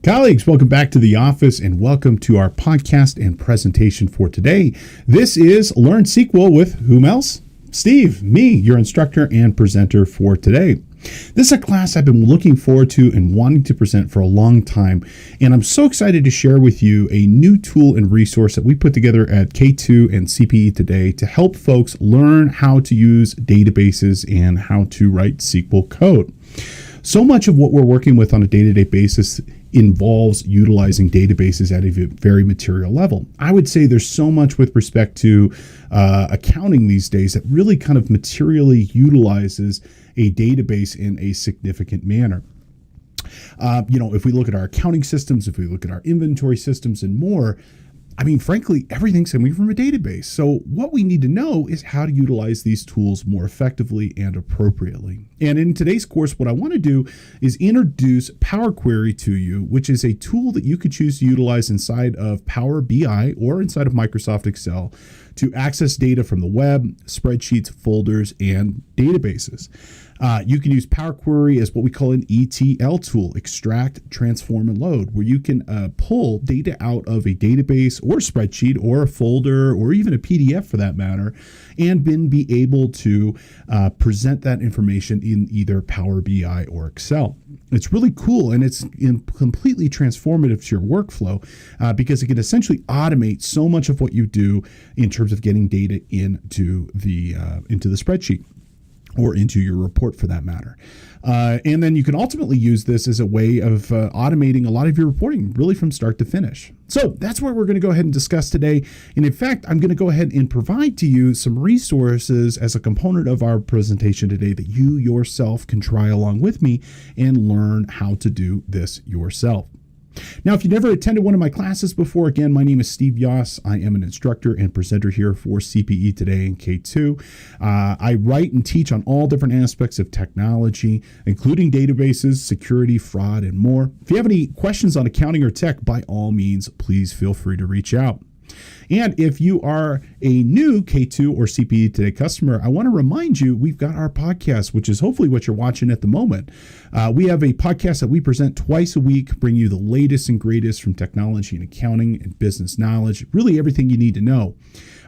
Colleagues, welcome back to the office and welcome to our podcast and presentation for today. This is Learn SQL with whom else? Steve, me, your instructor and presenter for today. This is a class I've been looking forward to and wanting to present for a long time, and I'm so excited to share with you a new tool and resource that we put together at K2 and CPE Today to help folks learn how to use databases and how to write SQL code. So much of what we're working with on a day-to-day basis involves utilizing databases at a very material level. I would say there's so much with respect to accounting these days that really kind of materially utilizes a database in a significant manner. If we look at our accounting systems, if we look at our inventory systems and more, I mean, frankly, everything's coming from a database. So what we need to know is how to utilize these tools more effectively and appropriately. And in today's course, what I want to do is introduce Power Query to you, which is a tool that you could choose to utilize inside of Power BI or inside of Microsoft Excel to access data from the web, spreadsheets, folders, and databases. You can use Power Query as what we call an ETL tool, extract, transform, and load, where you can pull data out of a database or spreadsheet or a folder or even a PDF for that matter, and then be able to present that information in either Power BI or Excel. It's really cool, and it's completely transformative to your workflow because it can essentially automate so much of what you do in terms of getting data into the spreadsheet or into your report for that matter. And then you can ultimately use this as a way of automating a lot of your reporting really from start to finish. So that's what we're going to go ahead and discuss today. And in fact, I'm going to go ahead and provide to you some resources as a component of our presentation today that you yourself can try along with me and learn how to do this yourself. Now, if you never attended one of my classes before, again, my name is Steve Yoss. I am an instructor and presenter here for CPE Today and K2. I write and teach on all different aspects of technology, including databases, security, fraud, and more. If you have any questions on accounting or tech, by all means, please feel free to reach out. And if you are a new K2 or CPE Today customer, I want to remind you, we've got our podcast, which is hopefully what you're watching at the moment. We have a podcast that we present twice a week, bring you the latest and greatest from technology and accounting and business knowledge, really everything you need to know.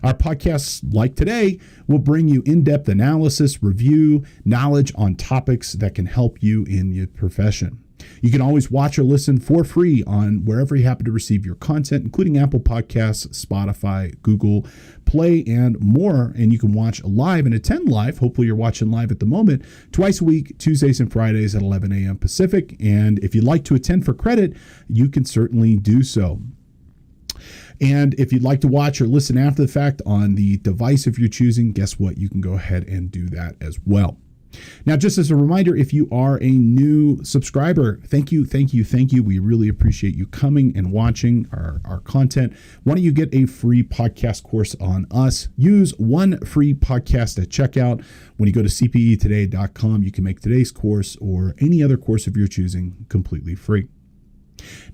Our podcasts, like today, will bring you in-depth analysis, review, knowledge on topics that can help you in your profession. You can always watch or listen for free on wherever you happen to receive your content, including Apple Podcasts, Spotify, Google Play, and more. And you can watch live and attend live. Hopefully you're watching live at the moment, twice a week, Tuesdays and Fridays at 11 a.m. Pacific. And if you'd like to attend for credit, you can certainly do so. And if you'd like to watch or listen after the fact on the device of your choosing, guess what? You can go ahead and do that as well. Now, just as a reminder, if you are a new subscriber, thank you. We really appreciate you coming and watching our content. Why don't you get a free podcast course on us? Use one free podcast at checkout. When you go to cpetoday.com, you can make today's course or any other course of your choosing completely free.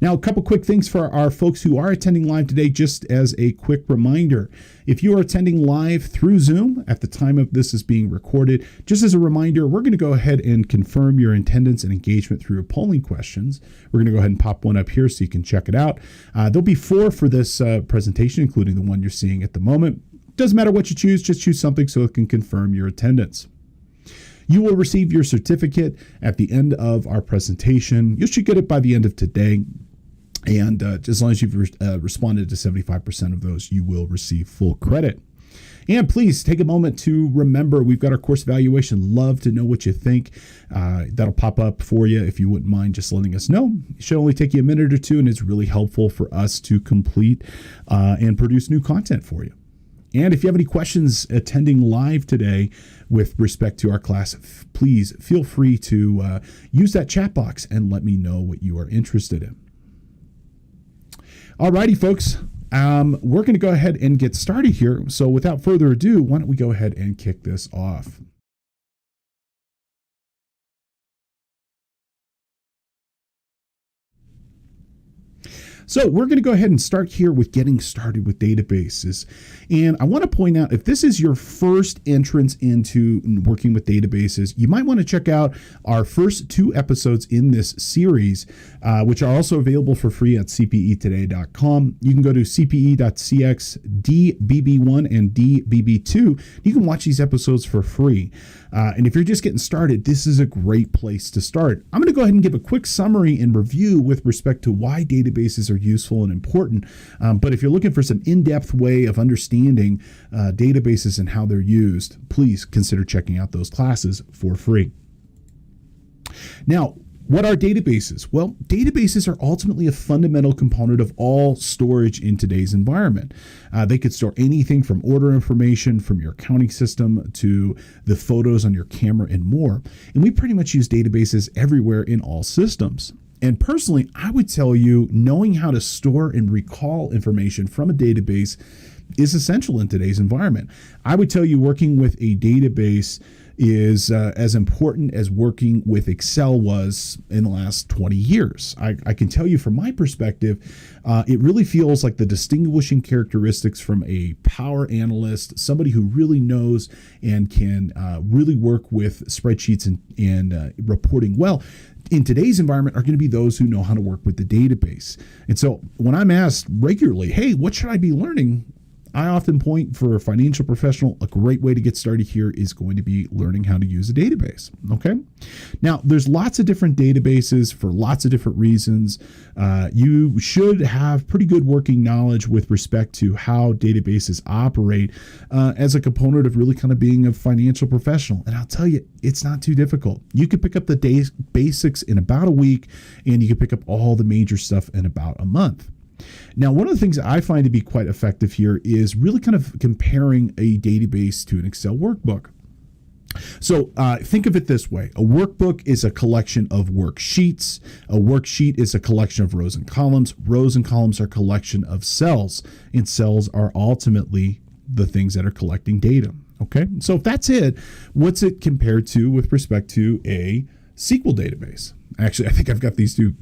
Now, a couple quick things for our folks who are attending live today, just as a quick reminder. If you are attending live through Zoom at the time of this is being recorded, just as a reminder, we're going to go ahead and confirm your attendance and engagement through polling questions. We're going to go ahead and pop one up here so you can check it out. There'll be 4 for this presentation, including the one you're seeing at the moment. Doesn't matter what you choose, just choose something so it can confirm your attendance. You will receive your certificate at the end of our presentation. You should get it by the end of today. And as long as you've responded to 75% of those, you will receive full credit. And please take a moment to remember, we've got our course evaluation. Love to know what you think. That'll pop up for you if you wouldn't mind just letting us know. It should only take you a minute or two, and it's really helpful for us to complete and produce new content for you. And if you have any questions attending live today with respect to our class, please feel free to use that chat box and let me know what you are interested in. Alrighty, folks, we're going to go ahead and get started here. So without further ado, why don't we go ahead and kick this off? So we're going to go ahead and start here with getting started with databases. And I want to point out, if this is your first entrance into working with databases, you might want to check out our first 2 episodes in this series, which are also available for free at cpetoday.com. You can go to cpe.cx DBB1 and DBB2. You can watch these episodes for free. And if you're just getting started, this is a great place to start. I'm going to go ahead and give a quick summary and review with respect to why databases are useful and important. But if you're looking for some in-depth way of understanding databases and how they're used, please consider checking out those classes for free. Now, what are databases? Well, databases are ultimately a fundamental component of all storage in today's environment. They could store anything from order information from your accounting system to the photos on your camera and more. And we pretty much use databases everywhere in all systems. And personally, I would tell you, knowing how to store and recall information from a database is essential in today's environment. I would tell you working with a database is as important as working with Excel was in the last 20 years. I can tell you from my perspective, it really feels like the distinguishing characteristics from a power analyst, somebody who really knows and can really work with spreadsheets and reporting well, in today's environment are going to be those who know how to work with the database. And so when I'm asked regularly, hey, what should I be learning? I often point for a financial professional, a great way to get started here is going to be learning how to use a database. Okay. Now, there's lots of different databases for lots of different reasons. You should have pretty good working knowledge with respect to how databases operate as a component of really kind of being a financial professional. And I'll tell you, it's not too difficult. You could pick up the basics in about a week, and you can pick up all the major stuff in about a month. Now, one of the things that I find to be quite effective here is really kind of comparing a database to an Excel workbook. So think of it this way. A workbook is a collection of worksheets. A worksheet is a collection of rows and columns. Rows and columns are a collection of cells, and cells are ultimately the things that are collecting data. Okay, so if that's it, what's it compared to with respect to a SQL database? Actually, I think I've got these two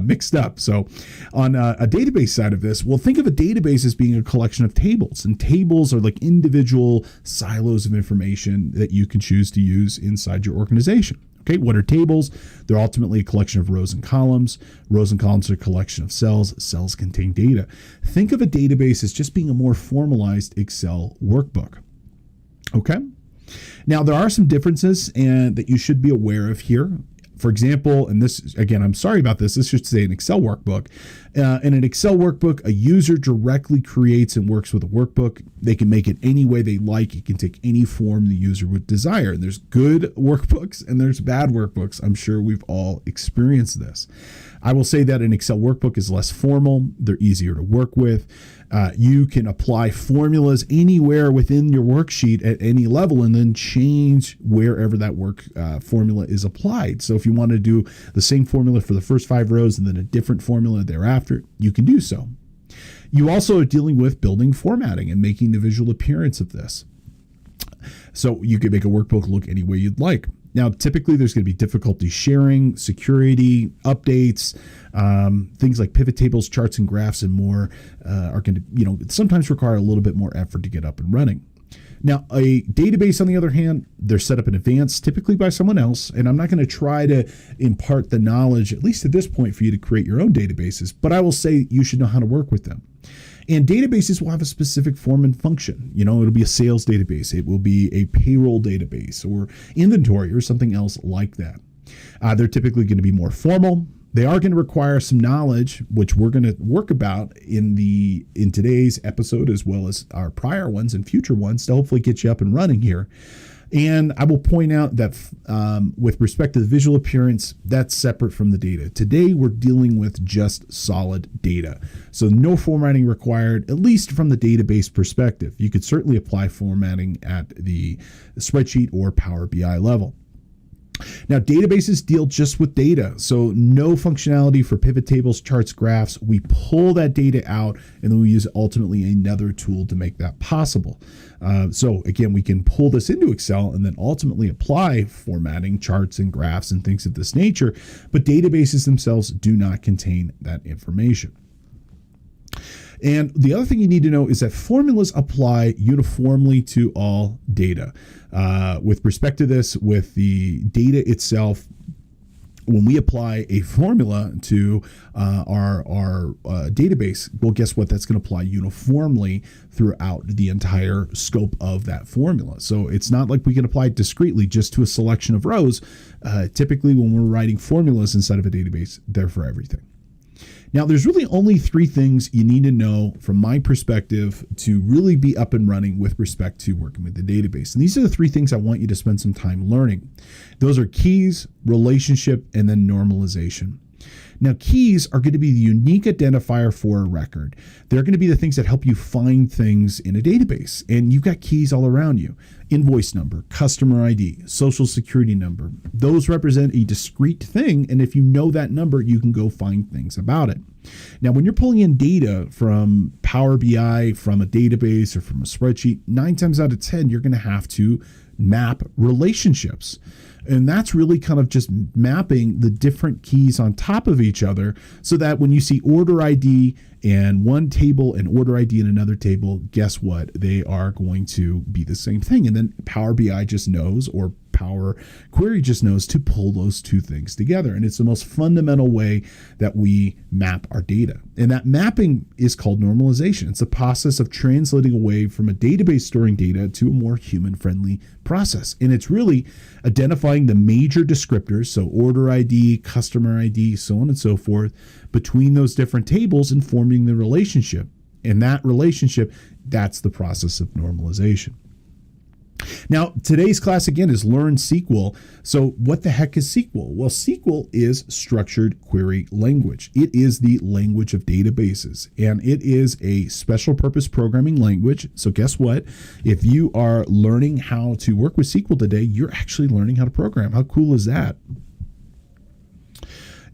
mixed up. So on a database side of this, well, think of a database as being a collection of tables, and tables are like individual silos of information that you can choose to use inside your organization. Okay, what are tables? They're ultimately a collection of rows and columns. Rows and columns are a collection of cells. Cells contain data. Think of a database as just being a more formalized Excel workbook. Okay. Now, there are some differences that you should be aware of here. For example, and this, again, I'm sorry about this. This should say an Excel workbook. In an Excel workbook, a user directly creates and works with a workbook. They can make it any way they like. It can take any form the user would desire. And there's good workbooks and there's bad workbooks. I'm sure we've all experienced this. I will say that an Excel workbook is less formal. They're easier to work with. You can apply formulas anywhere within your worksheet at any level and then change wherever that formula is applied. So if you want to do the same formula for the first 5 rows and then a different formula thereafter, you can do so. You also are dealing with building formatting and making the visual appearance of this. So you can make a workbook look any way you'd like. Now, typically there's going to be difficulty sharing, security, updates, things like pivot tables, charts, and graphs, and more are going to, sometimes require a little bit more effort to get up and running. Now, a database, on the other hand, they're set up in advance, typically by someone else, and I'm not going to try to impart the knowledge, at least at this point, for you to create your own databases, but I will say you should know how to work with them. And databases will have a specific form and function. It'll be a sales database. It will be a payroll database or inventory or something else like that. They're typically going to be more formal. They are going to require some knowledge, which we're going to work about in today's episode, as well as our prior ones and future ones, to hopefully get you up and running here. And I will point out that with respect to the visual appearance, that's separate from the data. Today, we're dealing with just solid data. So no formatting required, at least from the database perspective. You could certainly apply formatting at the spreadsheet or Power BI level. Now, databases deal just with data, so no functionality for pivot tables, charts, graphs. We pull that data out, and then we use ultimately another tool to make that possible. So again, we can pull this into Excel and then ultimately apply formatting, charts, and graphs and things of this nature, but databases themselves do not contain that information. And the other thing you need to know is that formulas apply uniformly to all data. With respect to this, with the data itself, when we apply a formula to our database, well, guess what? That's going to apply uniformly throughout the entire scope of that formula. So it's not like we can apply it discretely just to a selection of rows. Typically, when we're writing formulas inside of a database, they're for everything. Now, there's really only three things you need to know from my perspective to really be up and running with respect to working with the database. And these are the three things I want you to spend some time learning. Those are keys, relationship, and then normalization. Now, keys are going to be the unique identifier for a record. They're going to be the things that help you find things in a database. And you've got keys all around you. Invoice number, customer ID, social security number. Those represent a discrete thing. And if you know that number, you can go find things about it. Now, when you're pulling in data from Power BI, from a database, or from a spreadsheet, 9 times out of 10, you're going to have to map relationships. And that's really kind of just mapping the different keys on top of each other so that when you see order ID in one table and order ID in another table, guess what? They are going to be the same thing. And then Power BI just knows, or Power Query just knows, to pull those two things together. And it's the most fundamental way that we map our data. And that mapping is called normalization. It's a process of translating away from a database storing data to a more human-friendly process. And it's really identifying the major descriptors, so order ID, customer ID, so on and so forth, between those different tables and forming the relationship. And that relationship, that's the process of normalization. Now, today's class, again, is Learn SQL. So what the heck is SQL? Well, SQL is structured query language. It is the language of databases, and it is a special purpose programming language. So guess what? If you are learning how to work with SQL today, you're actually learning how to program. How cool is that?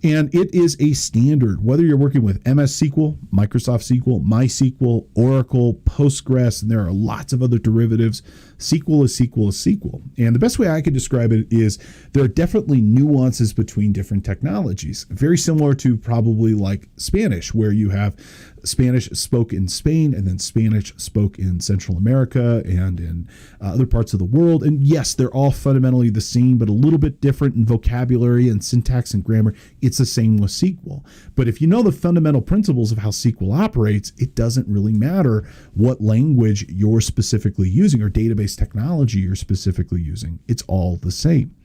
And it is a standard, whether you're working with MS SQL, Microsoft SQL, MySQL, Oracle, Postgres, and there are lots of other derivatives. SQL is SQL is SQL. And the best way I could describe it is there are definitely nuances between different technologies, very similar to probably like Spanish, where you have Spanish spoke in Spain and then Spanish spoke in Central America and in other parts of the world. And yes, they're all fundamentally the same, but a little bit different in vocabulary and syntax and grammar. It's the same with SQL. But if you know the fundamental principles of how SQL operates, it doesn't really matter what language you're specifically using or database technology you're specifically using. It's all the same.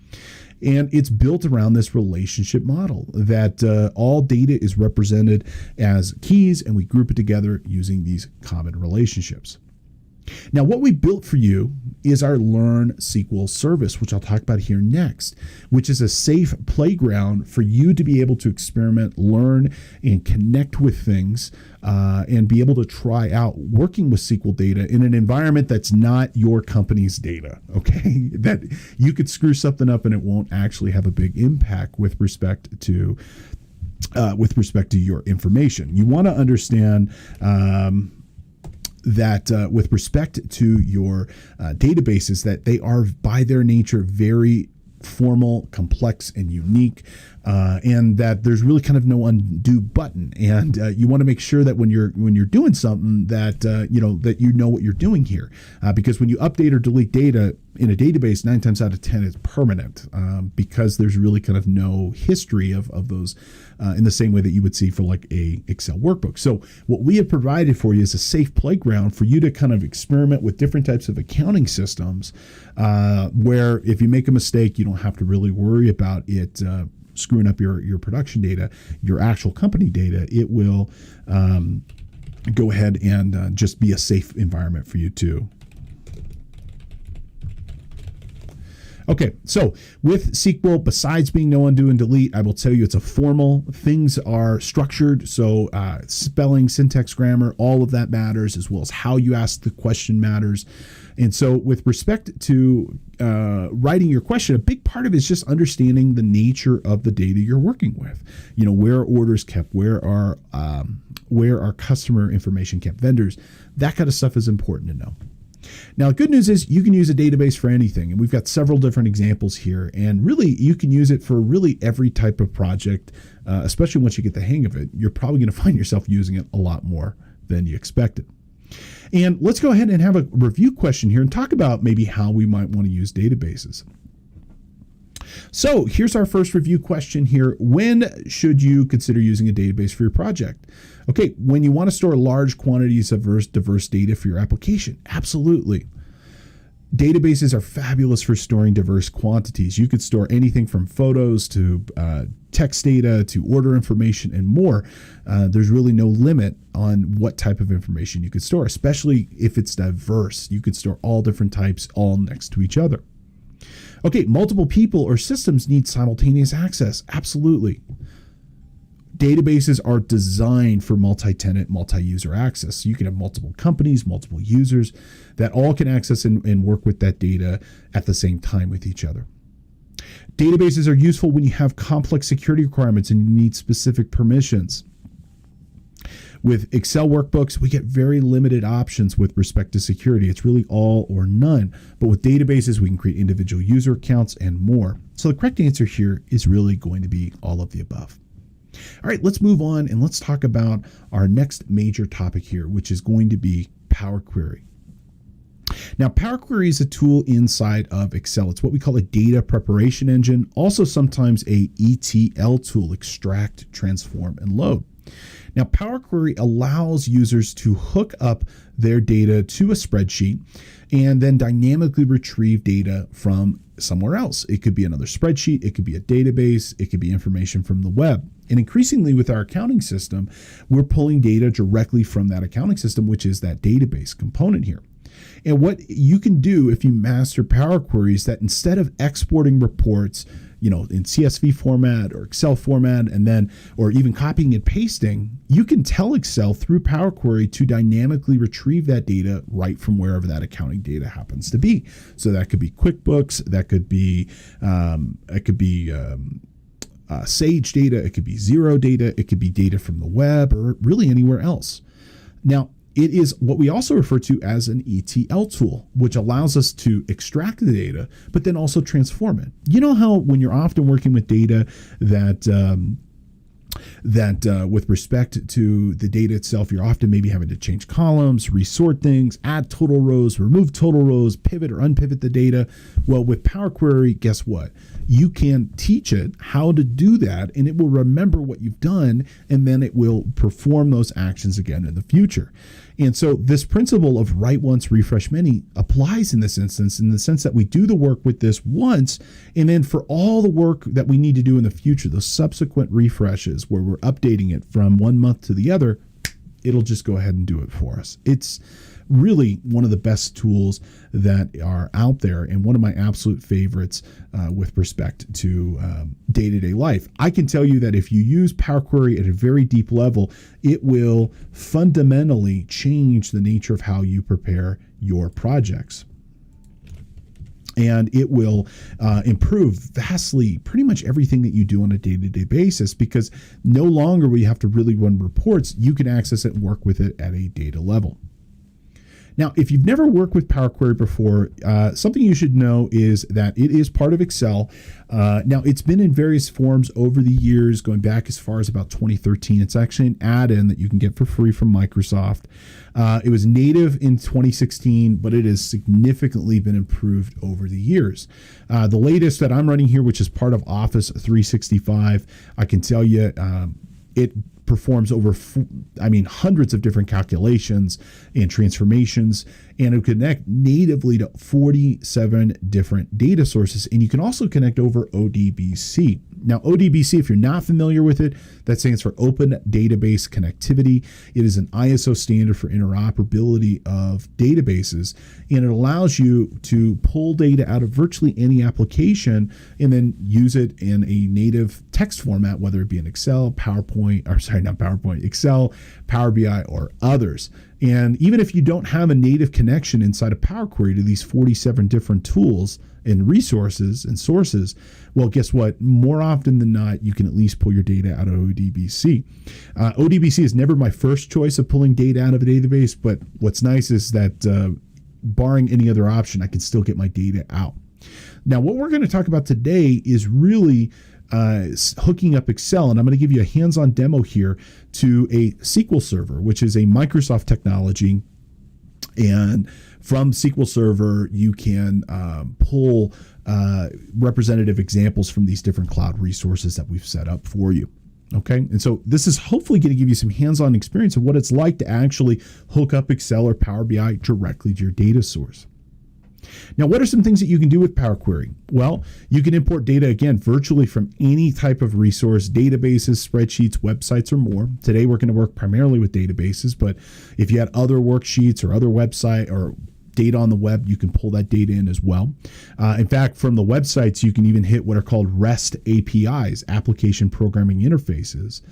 And it's built around this relationship model that all data is represented as keys, and we group it together using these common relationships. Now, what we built for you is our Learn SQL service, which I'll talk about here next, which is a safe playground for you to be able to experiment, learn, and connect with things, and be able to try out working with SQL data in an environment that's not your company's data, okay? That you could screw something up and it won't actually have a big impact with respect to your information. You want to understand that with respect to your databases, that they are by their nature very formal, complex, and unique, and that there's really kind of no undo button. And you want to make sure that when you're doing something that you know what you're doing here, because when you update or delete data in a database, 9 times out of 10 it's permanent, because there's really kind of no history of those in the same way that you would see for like a Excel workbook. So what we have provided for you is a safe playground for you to kind of experiment with different types of accounting systems, where if you make a mistake, you don't have to really worry about it screwing up your production data, your actual company data. It will go ahead and just be a safe environment for you too. Okay, so with SQL, besides being no undo and delete, I will tell you it's a formal. Things are structured, so spelling, syntax, grammar, all of that matters, as well as how you ask the question matters. And so with respect to writing your question, a big part of it is just understanding the nature of the data you're working with. You know, where are orders kept, where are customer information kept, vendors, that kind of stuff is important to know. Now, the good news is you can use a database for anything, and we've got several different examples here, and really you can use it for really every type of project, especially once you get the hang of it. You're probably going to find yourself using it a lot more than you expected. And let's go ahead and have a review question here and talk about maybe how we might want to use databases. So here's our first review question here. When should you consider using a database for your project? Okay, when you want to store large quantities of diverse data for your application. Absolutely. Databases are fabulous for storing diverse quantities. You could store anything from photos to text data to order information and more. There's really no limit on what type of information you could store, especially if it's diverse. You could store all different types all next to each other. Okay, multiple people or systems need simultaneous access. Absolutely. Databases are designed for multi-tenant, multi-user access. So you can have multiple companies, multiple users that all can access and work with that data at the same time with each other. Databases are useful when you have complex security requirements and you need specific permissions. With Excel workbooks, we get very limited options with respect to security. It's really all or none. But with databases, we can create individual user accounts and more. So the correct answer here is really going to be all of the above. All right, let's move on and let's talk about our next major topic here, which is going to be Power Query. Now, Power Query is a tool inside of Excel. It's what we call a data preparation engine, also sometimes a ETL tool, extract, transform, and load. Now, Power Query allows users to hook up their data to a spreadsheet and then dynamically retrieve data from somewhere else. It could be another spreadsheet, it could be a database, it could be information from the web. And increasingly with our accounting system, we're pulling data directly from that accounting system, which is that database component here. And what you can do if you master Power Query is that instead of exporting reports, in CSV format or Excel format, or even copying and pasting, you can tell Excel through Power Query to dynamically retrieve that data right from wherever that accounting data happens to be. So that could be QuickBooks, that could be Sage data, it could be Xero data, it could be data from the web, or really anywhere else. Now, it is what we also refer to as an ETL tool, which allows us to extract the data, but then also transform it. You know how when you're often working with data that with respect to the data itself, you're often maybe having to change columns, resort things, add total rows, remove total rows, pivot or unpivot the data. Well, with Power Query, guess what? You can teach it how to do that, and it will remember what you've done, and then it will perform those actions again in the future. And so this principle of write once, refresh many applies in this instance, in the sense that we do the work with this once, and then for all the work that we need to do in the future, those subsequent refreshes where we're updating it from one month to the other, it'll just go ahead and do it for us. It's really one of the best tools that are out there and one of my absolute favorites with respect to day-to-day life. I can tell you that if you use Power Query at a very deep level, it will fundamentally change the nature of how you prepare your projects. And it will improve vastly pretty much everything that you do on a day-to-day basis, because no longer will you have to really run reports. You can access it and work with it at a data level. Now, if you've never worked with Power Query before, something you should know is that it is part of Excel. Now, it's been in various forms over the years, going back as far as about 2013. It's actually an add-in that you can get for free from Microsoft. It was native in 2016, but it has significantly been improved over the years. The latest that I'm running here, which is part of Office 365, I can tell you it performs over, hundreds of different calculations and transformations, and it can connect natively to 47 different data sources. And you can also connect over ODBC. Now, ODBC, if you're not familiar with it, that stands for Open Database Connectivity. It is an ISO standard for interoperability of databases, and it allows you to pull data out of virtually any application and then use it in a native text format, whether it be in Excel, Excel, Power BI, or others. And even if you don't have a native connection inside of Power Query to these 47 different tools and resources and sources, well, guess what? More often than not, you can at least pull your data out of ODBC. ODBC is never my first choice of pulling data out of a database, but what's nice is that barring any other option, I can still get my data out. Now, what we're going to talk about today is really hooking up Excel, and I'm going to give you a hands-on demo here to a SQL Server, which is a Microsoft technology. And from SQL Server, you can pull representative examples from these different cloud resources that we've set up for you. Okay, and so this is hopefully going to give you some hands-on experience of what it's like to actually hook up Excel or Power BI directly to your data source. Now, what are some things that you can do with Power Query? Well, you can import data, again, virtually from any type of resource, databases, spreadsheets, websites, or more. Today, we're going to work primarily with databases, but if you had other worksheets or other website or data on the web, you can pull that data in as well. In fact, from the websites, you can even hit what are called REST APIs, application programming interfaces.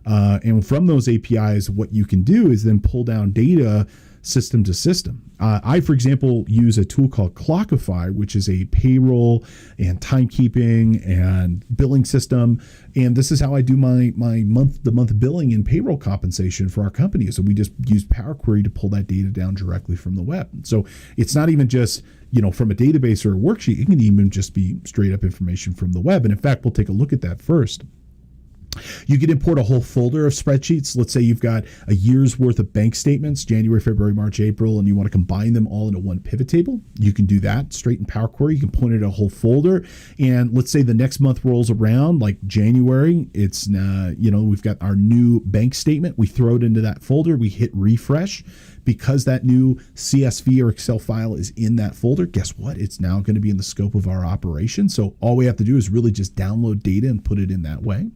And from those APIs, what you can do is then pull down data system to system. I, for example, use a tool called Clockify, which is a payroll and timekeeping and billing system. And this is how I do my month-to-month billing and payroll compensation for our company. So we just use Power Query to pull that data down directly from the web. So it's not even just, from a database or a worksheet. It can even just be straight up information from the web. And in fact, we'll take a look at that first. You can import a whole folder of spreadsheets. Let's say you've got a year's worth of bank statements, January, February, March, April, and you want to combine them all into one pivot table. You can do that straight in Power Query. You can point it at a whole folder. And let's say the next month rolls around, like January, it's, we've got our new bank statement. We throw it into that folder. We hit refresh. Because that new CSV or Excel file is in that folder, guess what? It's now going to be in the scope of our operation. So all we have to do is really just download data and put it in that way.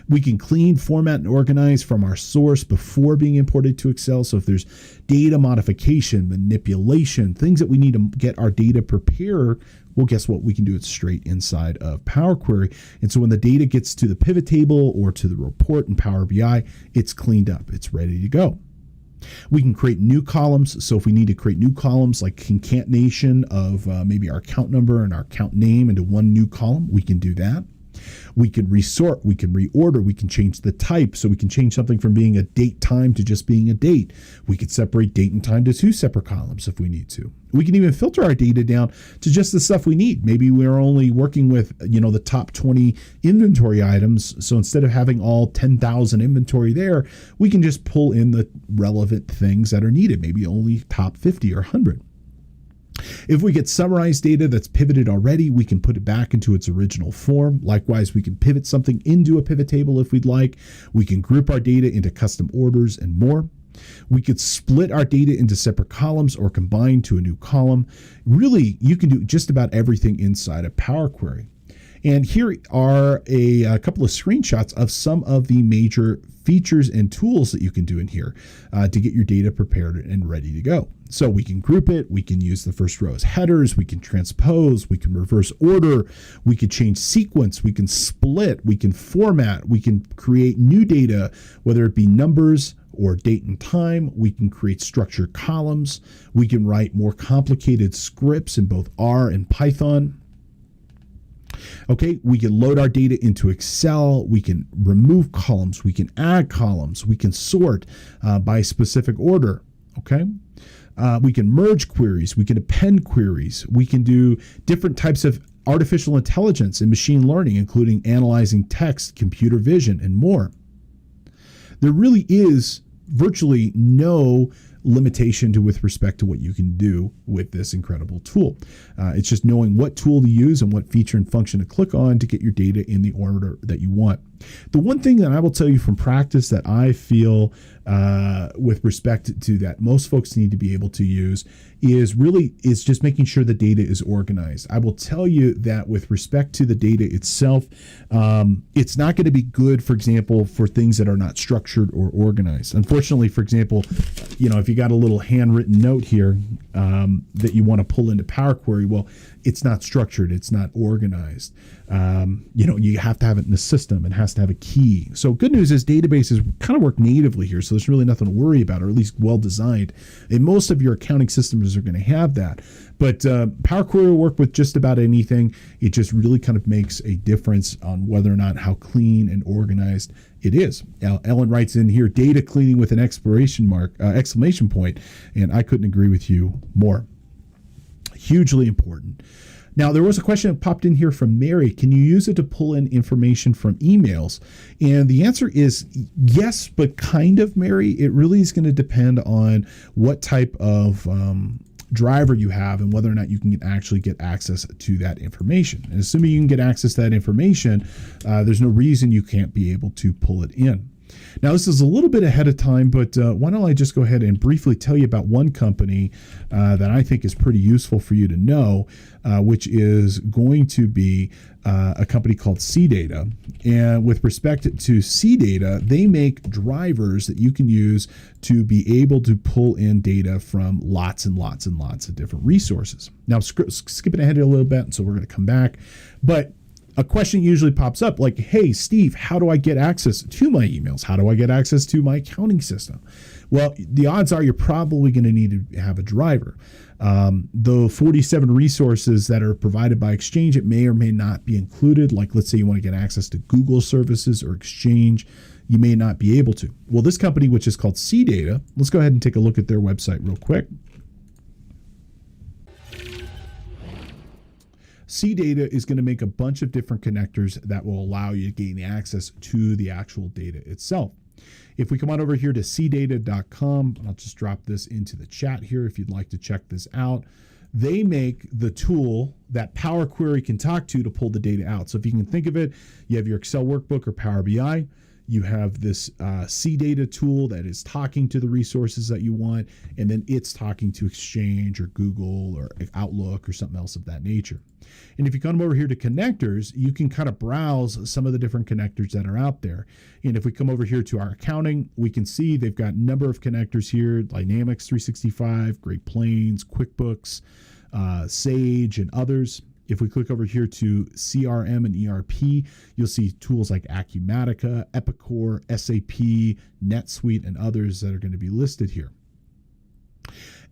We can clean, format, and organize from our source before being imported to Excel. So if there's data modification, manipulation, things that we need to get our data prepared, well, guess what? We can do it straight inside of Power Query. And so when the data gets to the pivot table or to the report in Power BI, it's cleaned up. It's ready to go. We can create new columns. So if we need to create new columns like concatenation of maybe our account number and our account name into one new column, we can do that. We can resort, we can reorder, we can change the type. So we can change something from being a date time to just being a date. We could separate date and time to two separate columns if we need to. We can even filter our data down to just the stuff we need. Maybe we're only working with, the top 20 inventory items. So instead of having all 10,000 inventory there, we can just pull in the relevant things that are needed, maybe only top 50 or 100. If we get summarized data that's pivoted already, we can put it back into its original form. Likewise, we can pivot something into a pivot table if we'd like. We can group our data into custom orders and more. We could split our data into separate columns or combine to a new column. Really, you can do just about everything inside of Power Query. And here are a couple of screenshots of some of the major features and tools that you can do in here to get your data prepared and ready to go. So we can group it. We can use the first row as headers. We can transpose. We can reverse order. We can change sequence. We can split. We can format. We can create new data, whether it be numbers or date and time. We can create structured columns. We can write more complicated scripts in both R and Python. Okay, we can load our data into Excel. We can remove columns. We can add columns. We can sort by specific order. Okay, we can merge queries. We can append queries. We can do different types of artificial intelligence and machine learning, including analyzing text, computer vision, and more. There really is virtually no limitation with respect to what you can do with this incredible tool. It's just knowing what tool to use and what feature and function to click on to get your data in the order that you want. The one thing that I will tell you from practice that I feel with respect to that most folks need to be able to use is just making sure the data is organized. I will tell you that with respect to the data itself, it's not going to be good, for example, for things that are not structured or organized. Unfortunately, for example, if you got a little handwritten note here that you want to pull into Power Query, well, it's not structured, it's not organized. You have to have it in the system. It has to have a key. So good news is databases kind of work natively here, so there's really nothing to worry about, or at least well designed. And most of your accounting systems are going to have that. But Power Query will work with just about anything. It just really kind of makes a difference on whether or not how clean and organized it is. Now, Ellen writes in here, data cleaning with an exclamation point, and I couldn't agree with you more. Hugely important. Now, there was a question that popped in here from Mary. Can you use it to pull in information from emails? And the answer is yes, but kind of, Mary. It really is going to depend on what type of driver you have and whether or not you can actually get access to that information. And assuming you can get access to that information, there's no reason you can't be able to pull it in. Now, this is a little bit ahead of time, but why don't I just go ahead and briefly tell you about one company that I think is pretty useful for you to know, which is going to be a company called CData. And with respect to CData, they make drivers that you can use to be able to pull in data from lots and lots and lots of different resources. Now, skipping ahead a little bit, so we're going to come back. But a question usually pops up like, hey, Steve, how do I get access to my emails? How do I get access to my accounting system? Well, the odds are you're probably going to need to have a driver. The 47 resources that are provided by Exchange, it may or may not be included. Like, let's say you want to get access to Google services or Exchange, you may not be able to. Well, this company, which is called CData, let's go ahead and take a look at their website real quick. CData is going to make a bunch of different connectors that will allow you to gain access to the actual data itself. If we come on over here to cdata.com, I'll just drop this into the chat here if you'd like to check this out. They make the tool that Power Query can talk to pull the data out. So if you can think of it, you have your Excel workbook or Power BI. You have this CData tool that is talking to the resources that you want, and then it's talking to Exchange or Google or Outlook or something else of that nature. And if you come over here to connectors, you can kind of browse some of the different connectors that are out there. And if we come over here to our accounting, we can see they've got a number of connectors here: Dynamics 365, Great Plains, QuickBooks, Sage, and others. If we click over here to CRM and ERP, you'll see tools like Acumatica, Epicor, SAP, NetSuite, and others that are going to be listed here.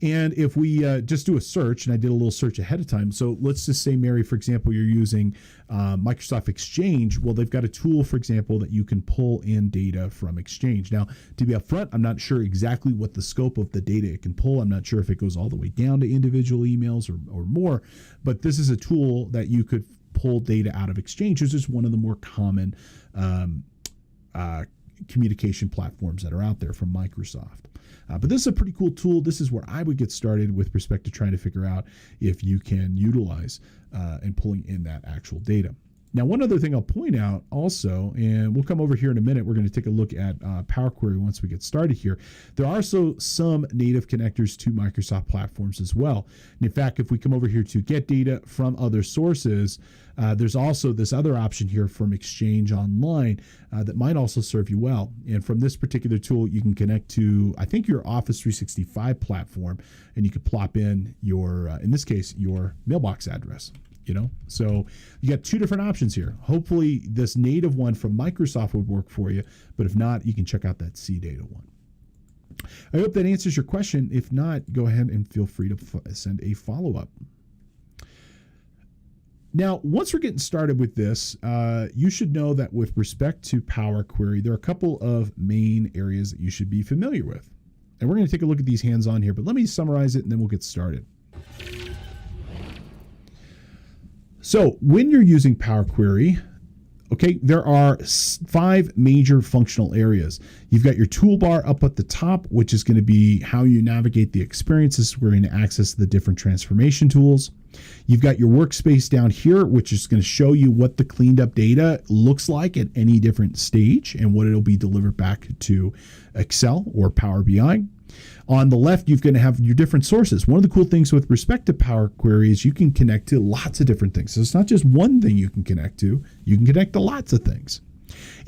And if we just do a search, and I did a little search ahead of time. So let's just say, Mary, for example, you're using Microsoft Exchange. Well, they've got a tool, for example, that you can pull in data from Exchange. Now, to be upfront, I'm not sure exactly what the scope of the data it can pull. I'm not sure if it goes all the way down to individual emails or more, but this is a tool that you could pull data out of Exchange, which is one of the more common communication platforms that are out there from Microsoft. But this is a pretty cool tool. This is where I would get started with respect to trying to figure out if you can utilize and pulling in that actual data. Now, one other thing I'll point out also, and we'll come over here in a minute, we're going to take a look at Power Query once we get started here. There are also some native connectors to Microsoft platforms as well. And in fact, if we come over here to get data from other sources, there's also this other option here from Exchange Online that might also serve you well. And from this particular tool, you can connect to, I think, your Office 365 platform, and you could plop in your, in this case, your mailbox address. So you got two different options here. Hopefully this native one from Microsoft would work for you, but if not, you can check out that CData one. I hope that answers your question. If not, go ahead and feel free to send a follow-up. Now, once we're getting started with this, you should know that with respect to Power Query, there are a couple of main areas that you should be familiar with. And we're going to take a look at these hands-on here, but let me summarize it and then we'll get started. So when you're using Power Query, okay, there are 5 major functional areas. You've got your toolbar up at the top, which is going to be how you navigate the experiences. We're going to access the different transformation tools. You've got your workspace down here, which is going to show you what the cleaned up data looks like at any different stage and what it'll be delivered back to Excel or Power BI. On the left, you're going to have your different sources. One of the cool things with respect to Power Query is you can connect to lots of different things. So it's not just one thing you can connect to. You can connect to lots of things.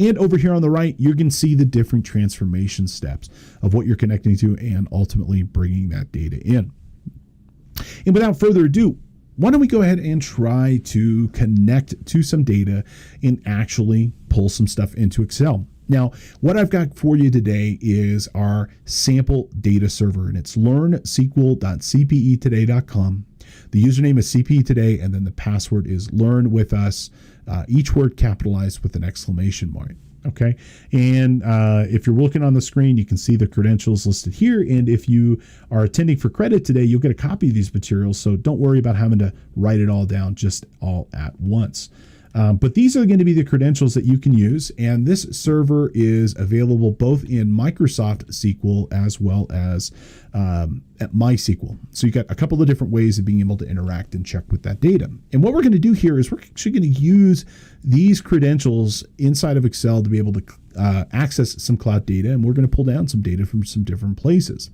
And over here on the right, you can see the different transformation steps of what you're connecting to and ultimately bringing that data in. And without further ado, why don't we go ahead and try to connect to some data and actually pull some stuff into Excel. Now, what I've got for you today is our sample data server, and it's learnsequel.cpetoday.com. The username is CPE Today, and then the password is learn with us, each word capitalized with an exclamation mark. Okay. And if you're looking on the screen, you can see the credentials listed here. And if you are attending for credit today, you'll get a copy of these materials. So don't worry about having to write it all down just all at once. But these are going to be the credentials that you can use. And this server is available both in Microsoft SQL as well as at MySQL. So you got a couple of different ways of being able to interact and check with that data. And what we're going to do here is we're actually going to use these credentials inside of Excel to be able to access some cloud data. And we're going to pull down some data from some different places.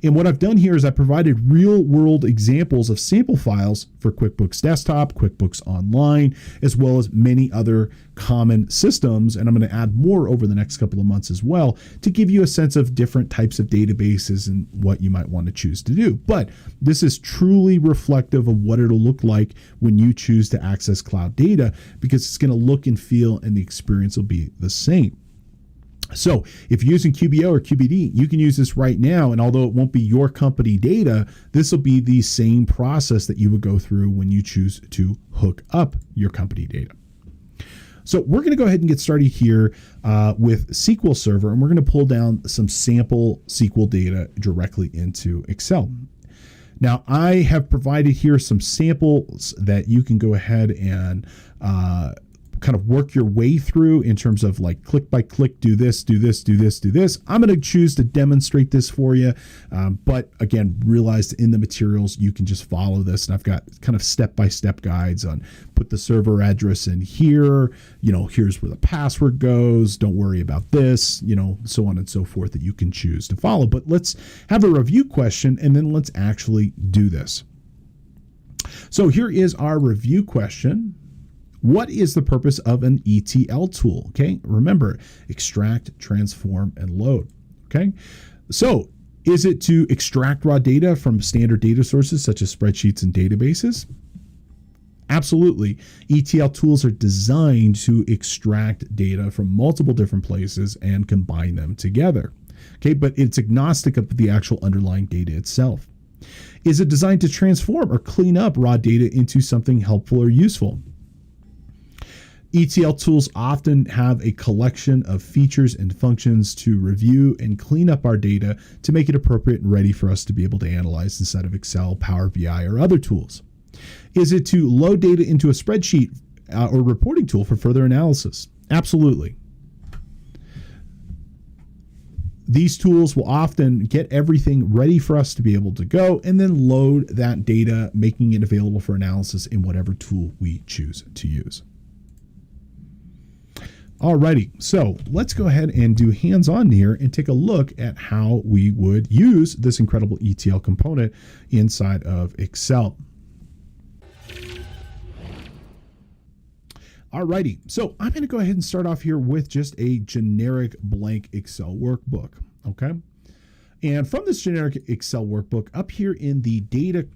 And what I've done here is I provided real world examples of sample files for QuickBooks Desktop, QuickBooks Online, as well as many other common systems. And I'm going to add more over the next couple of months as well to give you a sense of different types of databases and what you might want to choose to do. But this is truly reflective of what it'll look like when you choose to access cloud data, because it's going to look and feel and the experience will be the same. So if you're using QBO or QBD, you can use this right now. And although it won't be your company data, this will be the same process that you would go through when you choose to hook up your company data. So we're going to go ahead and get started here with SQL Server, and we're going to pull down some sample SQL data directly into Excel. Now, I have provided here some samples that you can go ahead and kind of work your way through in terms of like click by click, do this, do this, do this, do this. I'm going to choose to demonstrate this for you. But again, realize in the materials, you can just follow this. And I've got kind of step-by-step guides on put the server address in here, here's where the password goes. Don't worry about this, so on and so forth that you can choose to follow. But let's have a review question and then let's actually do this. So here is our review question. What is the purpose of an ETL tool? Okay, remember, extract, transform, and load. Okay, so is it to extract raw data from standard data sources such as spreadsheets and databases? Absolutely. ETL tools are designed to extract data from multiple different places and combine them together. Okay, but it's agnostic of the actual underlying data itself. Is it designed to transform or clean up raw data into something helpful or useful? ETL tools often have a collection of features and functions to review and clean up our data to make it appropriate and ready for us to be able to analyze inside of Excel, Power BI, or other tools. Is it to load data into a spreadsheet or reporting tool for further analysis? Absolutely. These tools will often get everything ready for us to be able to go and then load that data, making it available for analysis in whatever tool we choose to use. Alrighty, so let's go ahead and do hands-on here and take a look at how we would use this incredible ETL component inside of Excel. Alrighty, so I'm going to go ahead and start off here with just a generic blank Excel workbook, okay? And from this generic Excel workbook, up here in the Data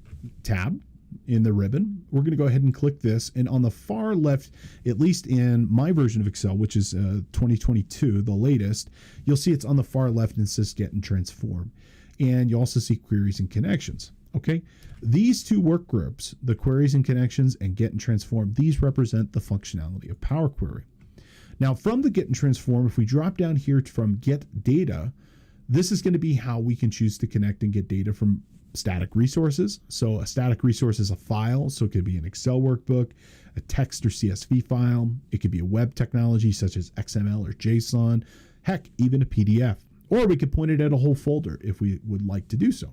tab, in the ribbon, we're going to go ahead and click this. And on the far left, at least in my version of Excel, which is 2022, the latest, you'll see it's on the far left and it says Get and Transform. And you also see Queries and Connections. Okay, these two work groups, the Queries and Connections and Get and Transform, these represent the functionality of Power Query. Now, from the Get and Transform, if we drop down here from Get Data, this is going to be how we can choose to connect and get data from static resources. So a static resource is a file. So it could be an Excel workbook, a text or CSV file. It could be a web technology such as XML or JSON, heck, even a PDF. Or we could point it at a whole folder if we would like to do so.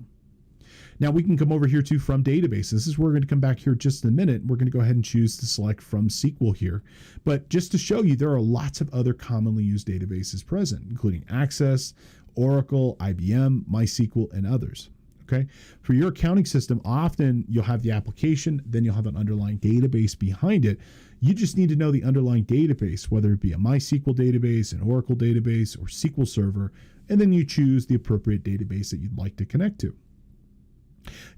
Now we can come over here to From Database. This is where we're going to come back here just in a minute. We're going to go ahead and choose to select From SQL here. But just to show you, there are lots of other commonly used databases present, including Access, Oracle, IBM, MySQL, and others. Okay. For your accounting system, often you'll have the application, then you'll have an underlying database behind it. You just need to know the underlying database, whether it be a MySQL database, an Oracle database, or SQL Server, and then you choose the appropriate database that you'd like to connect to.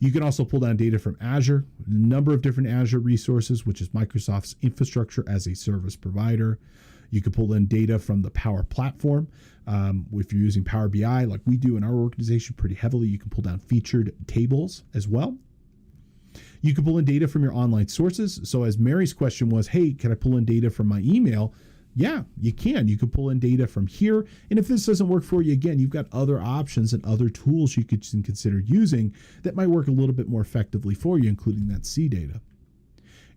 You can also pull down data from Azure, a number of different Azure resources, which is Microsoft's infrastructure as a service provider. You can pull in data from the Power Platform. If you're using Power BI, like we do in our organization pretty heavily, you can pull down featured tables as well. You can pull in data from your online sources. So as Mary's question was, hey, can I pull in data from my email? Yeah, you can. You can pull in data from here. And if this doesn't work for you, again, you've got other options and other tools you could consider using that might work a little bit more effectively for you, including that C data.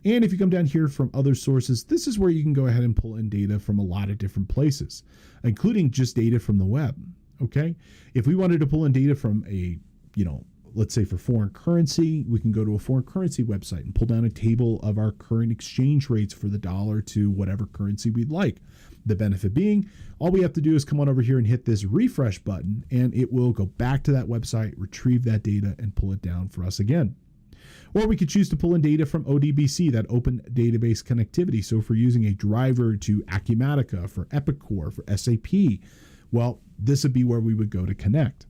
And if you come down here from other sources, this is where you can go ahead and pull in data from a lot of different places, including just data from the web. Okay. If we wanted to pull in data from let's say for foreign currency, we can go to a foreign currency website and pull down a table of our current exchange rates for the dollar to whatever currency we'd like. The benefit being, all we have to do is come on over here and hit this refresh button, and it will go back to that website, retrieve that data, and pull it down for us again. Or we could choose to pull in data from ODBC, that open database connectivity. So if we're using a driver to Acumatica, for Epicor, for SAP, well, this would be where we would go to connect.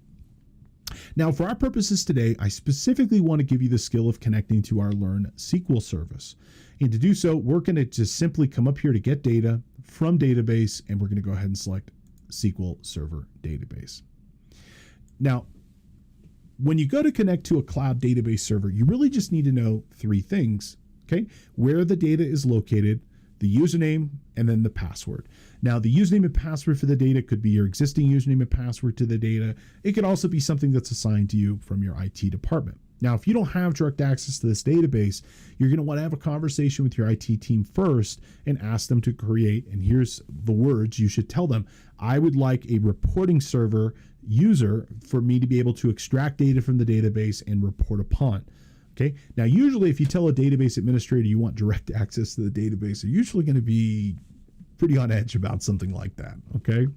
Now, for our purposes today, I specifically want to give you the skill of connecting to our Learn SQL service. And to do so, we're going to just simply come up here to get data from database, and we're going to go ahead and select SQL Server Database. Now, when you go to connect to a cloud database server, you really just need to know three things, okay? Where the data is located, the username, and then the password. Now, the username and password for the data could be your existing username and password to the data. It could also be something that's assigned to you from your IT department. Now, if you don't have direct access to this database, you're going to want to have a conversation with your IT team first and ask them to create, and here's the words you should tell them: I would like a reporting server user for me to be able to extract data from the database and report upon. Okay. Now, usually if you tell a database administrator you want direct access to the database, they're usually going to be pretty on edge about something like that. Okay.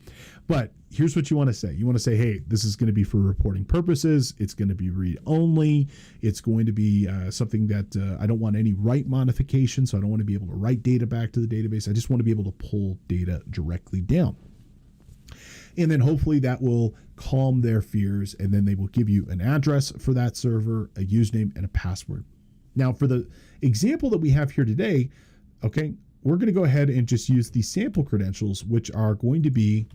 But here's what you want to say. You want to say, hey, this is going to be for reporting purposes. It's going to be read only. It's going to be something that I don't want any write modification. So I don't want to be able to write data back to the database. I just want to be able to pull data directly down. And then hopefully that will calm their fears, and then they will give you an address for that server, a username, and a password. Now, for the example that we have here today, okay, we're going to go ahead and just use the sample credentials, which are going to be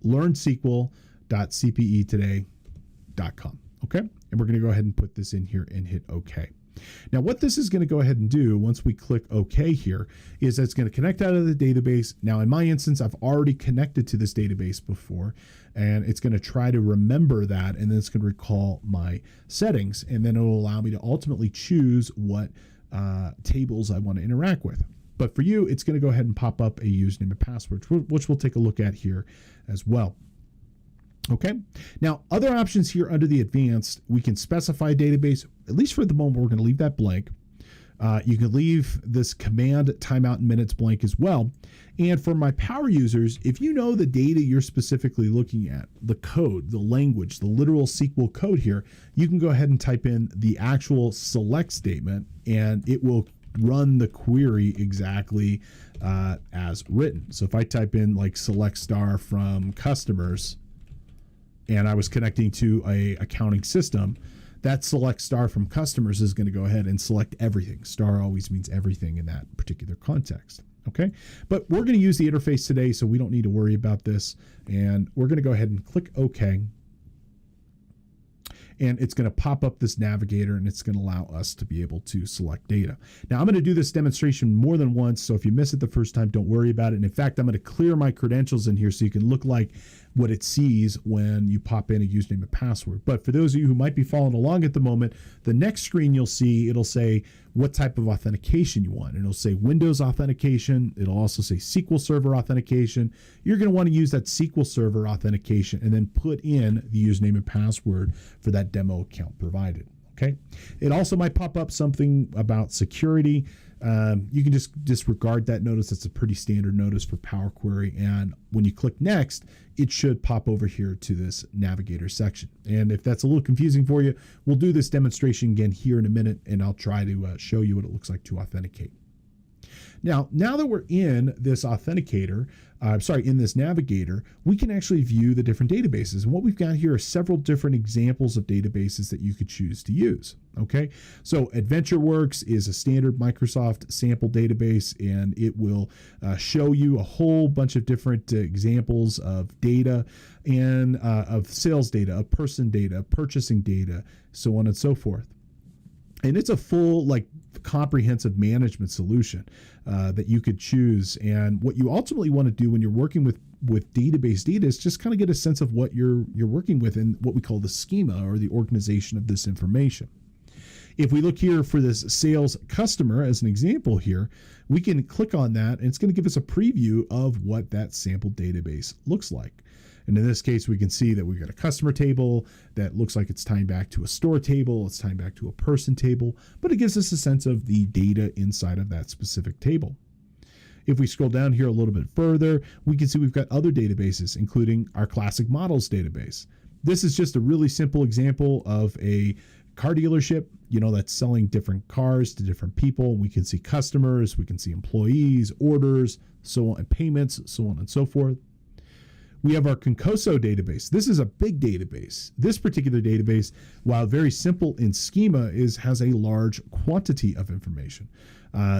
learnsql.cpetoday.com. Okay, and we're going to go ahead and put this in here and hit OK. Now, what this is going to go ahead and do once we click OK here is that it's going to connect out of the database. Now, in my instance, I've already connected to this database before, and it's going to try to remember that, and then it's going to recall my settings, and then it will allow me to ultimately choose what tables I want to interact with. But for you, it's going to go ahead and pop up a username and password, which we'll take a look at here as well. Okay. Now, other options here under the advanced, we can specify database. At least for the moment, we're going to leave that blank. You can leave this command timeout in minutes blank as well. And for my power users, if you know the data you're specifically looking at, the code, the language, the literal SQL code here, you can go ahead and type in the actual select statement, and it will run the query exactly as written. So if I type in like select star from customers, and I was connecting to a accounting system, that select star from customers is going to go ahead and select everything. Star always means everything in that particular context. Okay. But we're going to use the interface today, so we don't need to worry about this. And we're going to go ahead and click OK. And it's going to pop up this navigator, and it's going to allow us to be able to select data. Now, I'm going to do this demonstration more than once, so if you miss it the first time, don't worry about it. And in fact, I'm going to clear my credentials in here so you can look like what it sees when you pop in a username and password. But for those of you who might be following along at the moment, the next screen you'll see, it'll say what type of authentication you want. And it'll say Windows authentication. It'll also say SQL Server authentication. You're going to want to use that SQL Server authentication and then put in the username and password for that demo account provided. Okay. It also might pop up something about security. You can just disregard that notice. That's a pretty standard notice for Power Query. And when you click next, it should pop over here to this navigator section. And if that's a little confusing for you, we'll do this demonstration again here in a minute, and I'll try to show you what it looks like to authenticate. Now that we're in this authenticator, in this navigator, we can actually view the different databases. And what we've got here are several different examples of databases that you could choose to use. Okay, so AdventureWorks is a standard Microsoft sample database, and it will show you a whole bunch of different examples of data and of sales data, of person data, purchasing data, so on and so forth. And it's a full, like, comprehensive management solution that you could choose. And what you ultimately want to do when you're working with database data is just kind of get a sense of what you're working with in what we call the schema, or the organization of this information. If we look here for this sales customer as an example here, we can click on that and it's going to give us a preview of what that sample database looks like. And in this case, we can see that we've got a customer table that looks like it's tying back to a store table. It's tying back to a person table, but it gives us a sense of the data inside of that specific table. If we scroll down here a little bit further, we can see we've got other databases, including our classic models database. This is just a really simple example of a car dealership, that's selling different cars to different people. We can see customers, we can see employees, orders, so on, and payments, so on and so forth. We have our Concoso database. This is a big database. This particular database, while very simple in schema, has a large quantity of information.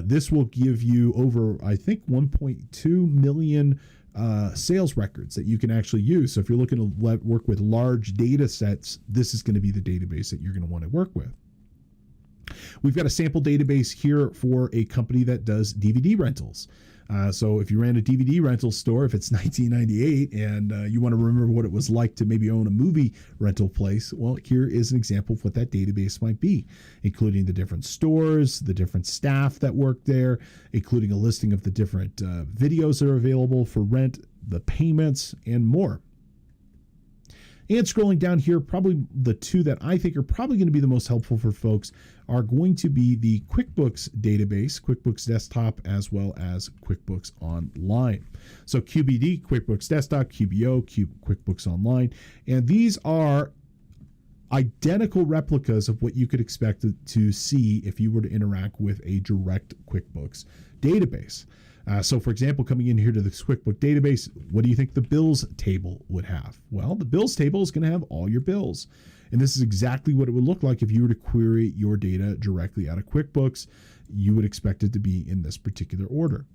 This will give you over, I think, 1.2 million sales records that you can actually use. So if you're looking to work with large data sets, this is going to be the database that you're going to want to work with. We've got a sample database here for a company that does DVD rentals. So if you ran a DVD rental store, if it's 1998 and you want to remember what it was like to maybe own a movie rental place, well, here is an example of what that database might be, including the different stores, the different staff that work there, including a listing of the different videos that are available for rent, the payments, and more. And scrolling down here, probably the two that I think are probably going to be the most helpful for folks are going to be the QuickBooks database, QuickBooks Desktop, as well as QuickBooks Online. So QBD, QuickBooks Desktop, QBO, QuickBooks Online. And these are identical replicas of what you could expect to see if you were to interact with a direct QuickBooks database. So for example, coming in here to this QuickBooks database, what do you think the bills table would have? Well, the bills table is going to have all your bills. And this is exactly what it would look like if you were to query your data directly out of QuickBooks. You would expect it to be in this particular order.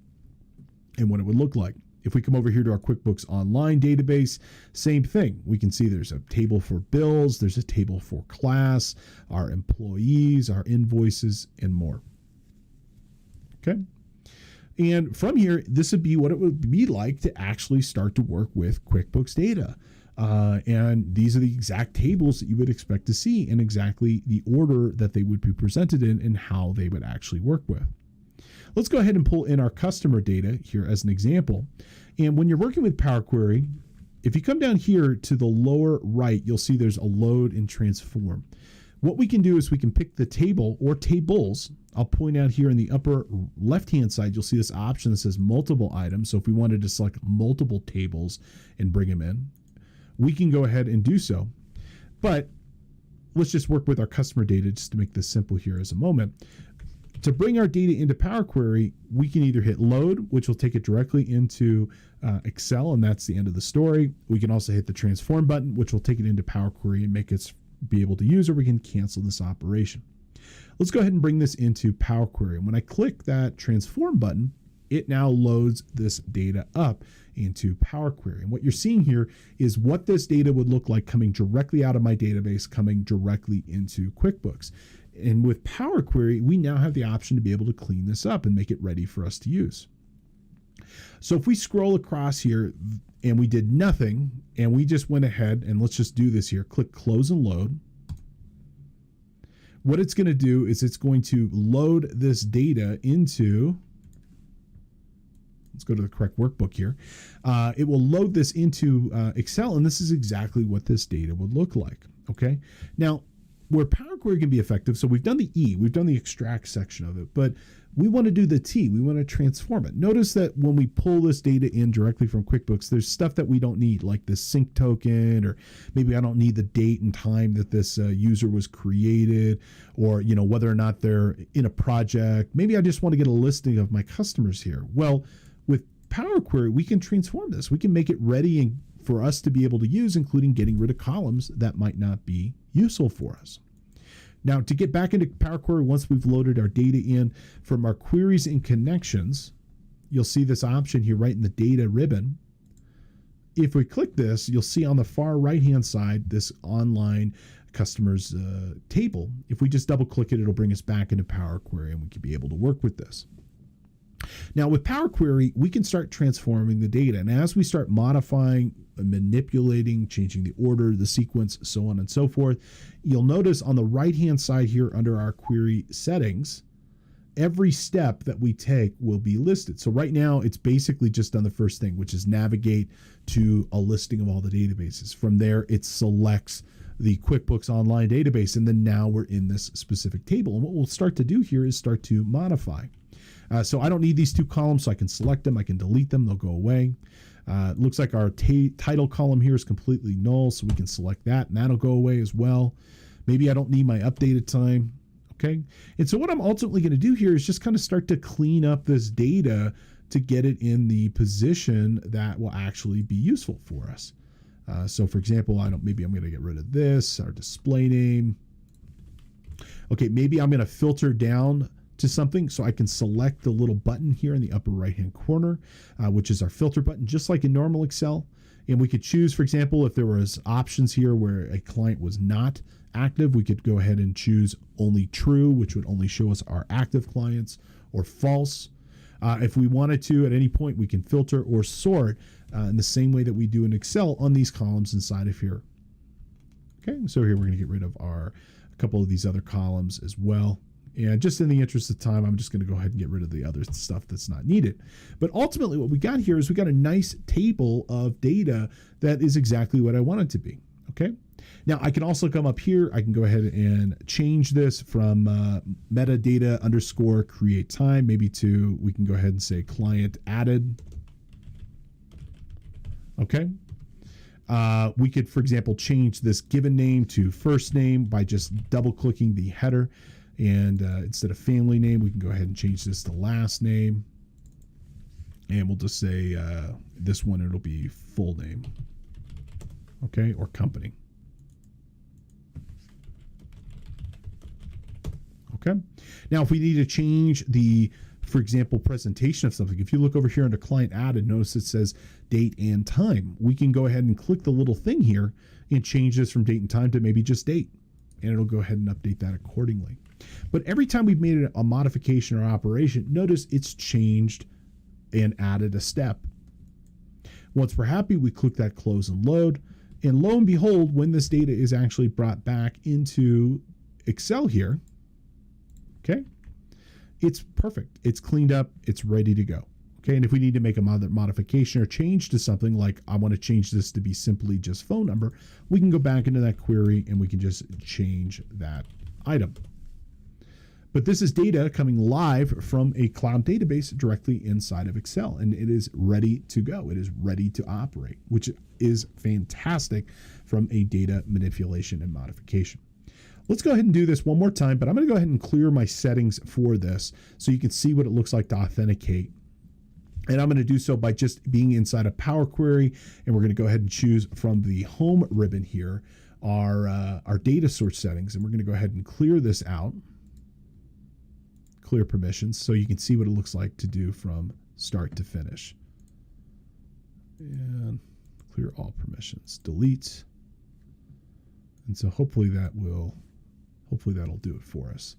And what it would look like. If we come over here to our QuickBooks Online database, same thing. We can see there's a table for bills, there's a table for class, our employees, our invoices, and more. Okay. And from here, this would be what it would be like to actually start to work with QuickBooks data. And these are the exact tables that you would expect to see and exactly the order that they would be presented in and how they would actually work with. Let's go ahead and pull in our customer data here as an example. And when you're working with Power Query, if you come down here to the lower right, you'll see there's a load and transform. What we can do is we can pick the table or tables. I'll point out here in the upper left-hand side, you'll see this option that says multiple items. So if we wanted to select multiple tables and bring them in, we can go ahead and do so. But let's just work with our customer data just to make this simple here as a moment. To bring our data into Power Query, we can either hit load, which will take it directly into Excel, and that's the end of the story. We can also hit the transform button, which will take it into Power Query and make it be able to use, or we can cancel this operation. Let's go ahead and bring this into Power Query. And when I click that transform button, it now loads this data up into Power Query. And what you're seeing here is what this data would look like coming directly out of my database, coming directly into QuickBooks. And with Power Query, we now have the option to be able to clean this up and make it ready for us to use. So if we scroll across here and we did nothing and we just went ahead and let's just do this here, click close and load. What it's going to do is it's going to load this data into, let's go to the correct workbook here. It will load this into Excel, and this is exactly what this data would look like. Okay. Now, where Power Query can be effective, so we've done the E, we've done the extract section of it, but we want to do the T, we want to transform it. Notice that when we pull this data in directly from QuickBooks, there's stuff that we don't need, like this sync token, or maybe I don't need the date and time that this user was created, or whether or not they're in a project. Maybe I just want to get a listing of my customers here. Well, with Power Query, we can transform this. We can make it ready and for us to be able to use, including getting rid of columns that might not be useful for us. Now, to get back into Power Query, once we've loaded our data in from our queries and connections, you'll see this option here right in the data ribbon. if we click this, you'll see on the far right-hand side, this online customers table. If we just double click it, it'll bring us back into Power Query and we can be able to work with this. Now with Power Query, we can start transforming the data. And as we start modifying, manipulating, changing the order, the sequence, so on and so forth, you'll notice on the right-hand side here under our query settings, every step that we take will be listed. So right now it's basically just done the first thing, which is navigate to a listing of all the databases. From there, it selects the QuickBooks Online database. And then now we're in this specific table. And what we'll start to do here is start to modify. So I don't need these two columns, so I can select them. I can delete them. They'll go away. It looks like our title column here is completely null, so we can select that, and that'll go away as well. Maybe I don't need my updated time. Okay. And so what I'm ultimately going to do here is just kind of start to clean up this data to get it in the position that will actually be useful for us. So for example, maybe I'm going to get rid of this, our display name. Okay. Maybe I'm going to filter down to something so I can select the little button here in the upper right hand corner, which is our filter button, just like in normal Excel. And we could choose, for example, if there was options here where a client was not active, we could go ahead and choose only true, which would only show us our active clients, or false. If we wanted to, at any point, we can filter or sort in the same way that we do in Excel on these columns inside of here. Okay, so here we're going to get rid of a couple of these other columns as well. And just in the interest of time, I'm just going to go ahead and get rid of the other stuff that's not needed. But ultimately, what we got here is we got a nice table of data that is exactly what I want it to be. Okay. Now I can also come up here. I can go ahead and change this from metadata underscore create time, maybe to, we can go ahead and say client added. Okay. We could, for example, change this given name to first name by just double clicking the header. And instead of family name, we can go ahead and change this to last name. And we'll just say this one, it'll be full name. Okay, or company. Okay. Now, if we need to change the, for example, presentation of something, if you look over here under client added, notice it says date and time. We can go ahead and click the little thing here and change this from date and time to maybe just date. And it'll go ahead and update that accordingly. But every time we've made a modification or operation, notice it's changed and added a step. Once we're happy, we click that close and load. And lo and behold, when this data is actually brought back into Excel here, okay, it's perfect. It's cleaned up. It's ready to go. Okay, and if we need to make a modification or change to something, like I want to change this to be simply just phone number, we can go back into that query and we can just change that item. But this is data coming live from a cloud database directly inside of Excel, and it is ready to go. It is ready to operate, which is fantastic from a data manipulation and modification. Let's go ahead and do this one more time, but I'm going to go ahead and clear my settings for this so you can see what it looks like to authenticate. And I'm going to do so by just being inside of Power Query, and we're going to go ahead and choose from the home ribbon here our data source settings, and we're going to go ahead and clear this out. Clear permissions so you can see what it looks like to do from start to finish. And clear all permissions, delete. And so hopefully that'll do it for us.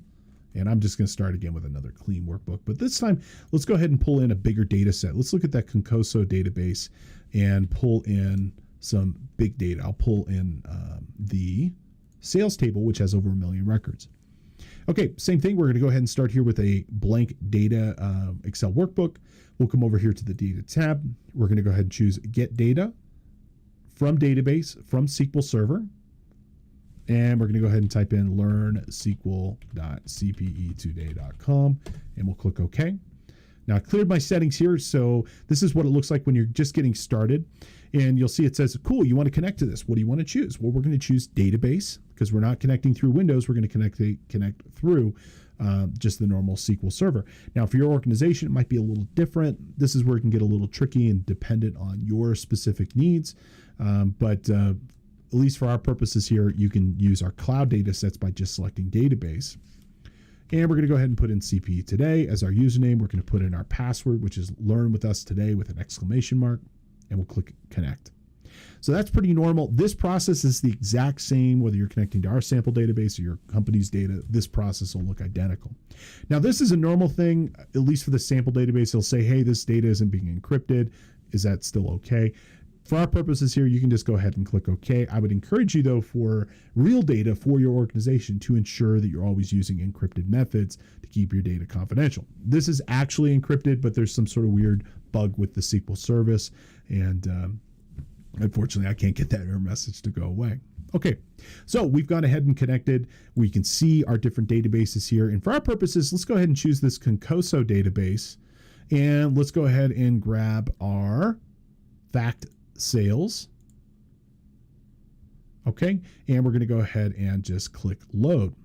And I'm just going to start again with another clean workbook. But this time, let's go ahead and pull in a bigger data set. Let's look at that Concoso database and pull in some big data. I'll pull in the sales table, which has over 1 million records. Okay, same thing. We're going to go ahead and start here with a blank data Excel workbook. We'll come over here to the data tab. We're going to go ahead and choose get data from database from SQL Server. And we're going to go ahead and type in learnsql.cpetoday.com and we'll click OK. Now I cleared my settings here, so this is what it looks like when you're just getting started. And you'll see it says, cool, you want to connect to this. What do you want to choose? Well, we're going to choose database because we're not connecting through Windows. We're going to connect through just the normal SQL Server. Now, for your organization, it might be a little different. This is where it can get a little tricky and dependent on your specific needs. But at least for our purposes here, you can use our cloud data sets by just selecting database. And we're going to go ahead and put in CPE Today as our username. We're going to put in our password, which is learn with us today with an exclamation mark, and we'll click connect. So that's pretty normal. This process is the exact same whether you're connecting to our sample database or your company's data. This process will look identical. Now, this is a normal thing, at least for the sample database. It'll say, hey, this data isn't being encrypted. Is that still okay? For our purposes here, you can just go ahead and click OK. I would encourage you, though, for real data for your organization to ensure that you're always using encrypted methods to keep your data confidential. This is actually encrypted, but there's some sort of weird bug with the SQL service. And unfortunately, I can't get that error message to go away. Okay, so we've gone ahead and connected. We can see our different databases here. And for our purposes, let's go ahead and choose this Concoso database. And let's go ahead and grab our fact sales. Okay, and we're going to go ahead and just click load.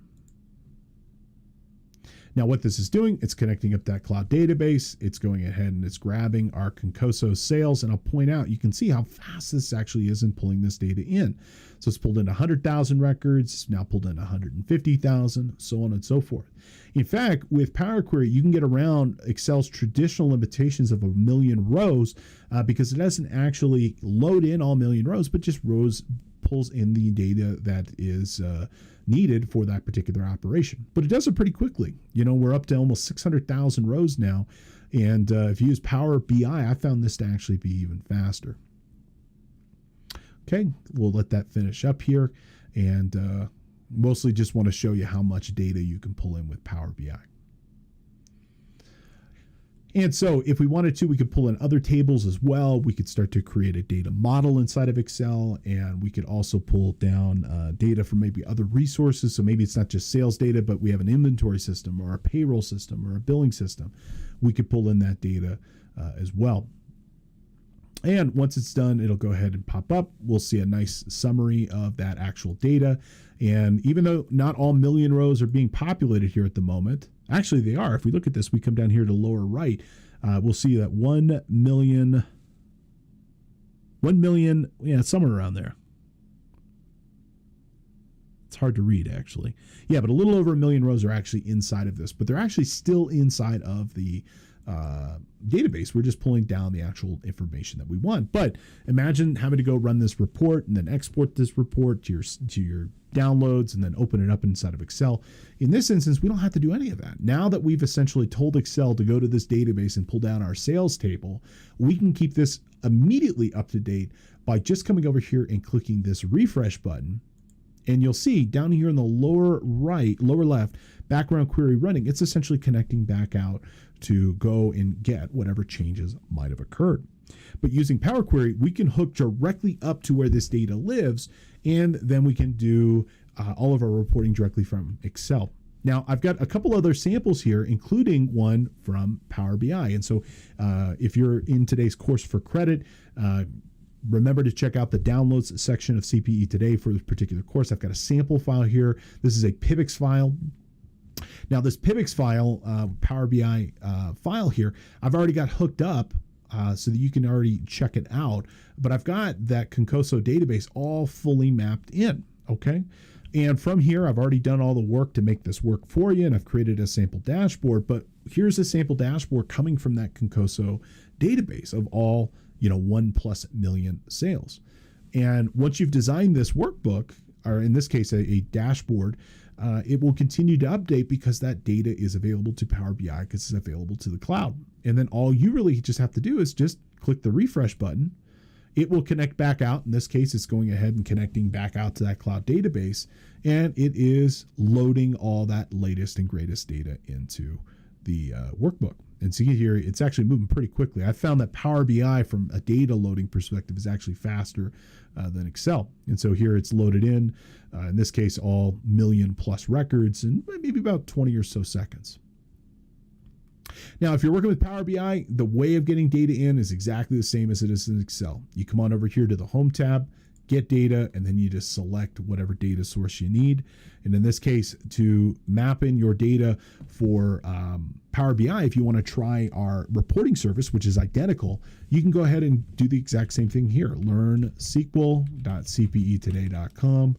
Now what this is doing, it's connecting up that cloud database. It's going ahead and it's grabbing our Concoso sales. And I'll point out, you can see how fast this actually is in pulling this data in. So it's pulled in 100,000 records, it's now pulled in 150,000, so on and so forth. In fact, with Power Query, you can get around Excel's traditional limitations of 1,000,000 rows because it doesn't actually load in all 1,000,000 rows, but just pulls in the data that is needed for that particular operation. But it does it pretty quickly. You know, we're up to almost 600,000 rows now. And if you use Power BI, I found this to actually be even faster. Okay, we'll let that finish up here. And mostly just want to show you how much data you can pull in with Power BI. And so if we wanted to, we could pull in other tables as well. We could start to create a data model inside of Excel, and we could also pull down data from maybe other resources. So maybe it's not just sales data, but we have an inventory system or a payroll system or a billing system. We could pull in that data as well. And once it's done, it'll go ahead and pop up. We'll see a nice summary of that actual data. And even though not all 1,000,000 rows are being populated here at the moment, actually they are. If we look at this, we come down here to lower right, we'll see that 1 million, yeah, somewhere around there. It's hard to read, actually. Yeah, but a little over 1,000,000 rows are actually inside of this, but they're actually still inside of the database. We're just pulling down the actual information that we want. But imagine having to go run this report and then export this report to your downloads and then open it up inside of Excel. In this instance, we don't have to do any of that. Now that we've essentially told Excel to go to this database and pull down our sales table, we can keep this immediately up to date by just coming over here and clicking this refresh button. And you'll see down here in the lower left, background query running, it's essentially connecting back out to go and get whatever changes might have occurred. But using Power Query, we can hook directly up to where this data lives, and then we can do all of our reporting directly from Excel. Now, I've got a couple other samples here, including one from Power BI. And so if you're in today's course for credit, remember to check out the downloads section of CPE Today for this particular course. I've got a sample file here. This is a PIVX file. Now, this PIVX file, Power BI file here, I've already got hooked up so that you can already check it out. But I've got that Concoso database all fully mapped in, okay? And from here, I've already done all the work to make this work for you, and I've created a sample dashboard. But here's a sample dashboard coming from that Concoso database of all 1+ million sales. And once you've designed this workbook, or in this case, a dashboard, it will continue to update because that data is available to Power BI because it's available to the cloud. And then all you really just have to do is just click the refresh button. It will connect back out. In this case, it's going ahead and connecting back out to that cloud database, and it is loading all that latest and greatest data into the workbook. And see here, it's actually moving pretty quickly. I found that Power BI from a data loading perspective is actually faster than Excel. And so here it's loaded in this case, all 1,000,000+ records in maybe about 20 or so seconds. Now, if you're working with Power BI, the way of getting data in is exactly the same as it is in Excel. You come on over here to the Home tab, get data, and then you just select whatever data source you need. And in this case, to map in your data for Power BI, if you want to try our reporting service, which is identical, you can go ahead and do the exact same thing here. Learn SQL.cpetoday.com,